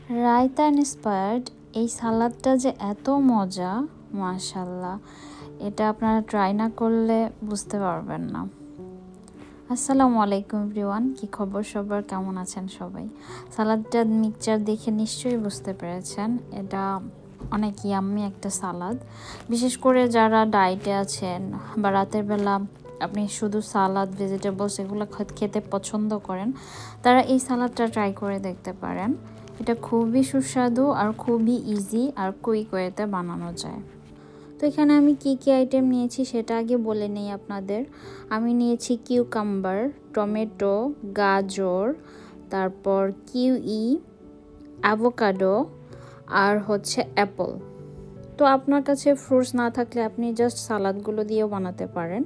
Raita inspired এই সালাদটা যে এত মজা, মাশাল্লাহ, এটা আপনারা ট্রাই না করলে বুঝতে পারবেন না। আসসালামু আলাইকুম এভরিওয়ান, কি খবর সবার, কেমন আছেন সবাই? সালাদটা মিক্সচার দেখে নিশ্চয়ই বুঝতে পেরেছেন এটা অনেক ইয়াম্মি একটা সালাদ। বিশেষ করে যারা ডায়েটে আছেন বা রাতের বেলা আপনি শুধু সালাদ ভেজিটেবলস এগুলো খেতে পছন্দ করেন, তারা এই সালাদটা ট্রাই করে দেখতে পারেন। এটা খুবই সুস্বাদু আর খুবই ইজি আর কুইক ওয়েতে বানানো যায়। তো এখানে আমি কি কি আইটেম নিয়েছি সেটা আগে বলে নেই আপনাদের। আমি নিয়েছি কিউকাম্বার, টমেটো, গাজর, তারপর কিউই, অ্যাভোকাডো আর হচ্ছে অ্যাপল। তো আপনার কাছে ফ্রুটস না থাকলে আপনি জাস্ট সালাদগুলো দিয়েও বানাতে পারেন।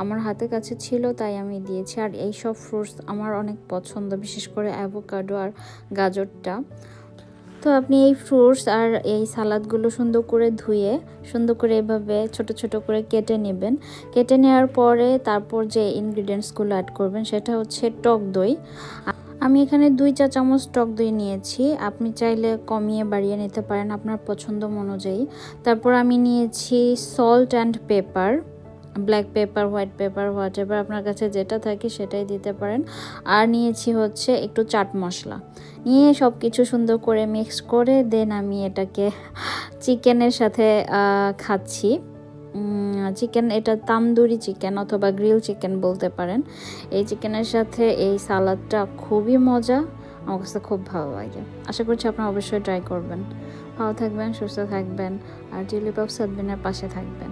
আমার হাতের কাছে ছিল তাই আমি দিয়েছি। আর এই সব ফ্রুটস আমার অনেক পছন্দ, বিশেষ করে অ্যাভোকাডো আর গাজরটা। তো আপনি এই ফ্রুটস আর এই সালাদগুলো সুন্দর করে ধুয়ে সুন্দর করে এভাবে ছোট ছোট করে কেটে নেবেন। কেটে নেওয়ার পরে তারপর যে ইনগ্রিডিয়েন্টসগুলো অ্যাড করবেন সেটা হচ্ছে টক দই। আমি এখানে 2 চা চামচ টক দই নিয়েছি, আপনি চাইলে কমিয়ে বাড়িয়ে নিতে পারেন আপনার পছন্দ অনুযায়ী। তারপর আমি নিয়েছি salt and paper, black pepper, white paper, what ever আপনার কাছে যেটা থাকে সেটাই দিতে পারেন। আর নিয়েছি হচ্ছে একটু চাট মশলা। নিয়ে সব কিছু সুন্দর করে মিক্স করে দেন আমি এটাকে চিকেনের সাথে খাচ্ছি। চিকেন, এটা তান্দুরি চিকেন অথবা গ্রিল চিকেন বলতে পারেন। এই চিকেনের সাথে এই সালাদটা খুবই মজা, আমার কাছে খুব ভালো লাগে। আশা করছি আপনারা অবশ্যই ট্রাই করবেন। ভালো থাকবেন, সুস্থ থাকবেন আর টিউলিপ অফ সাদবিনের পাশে থাকবেন।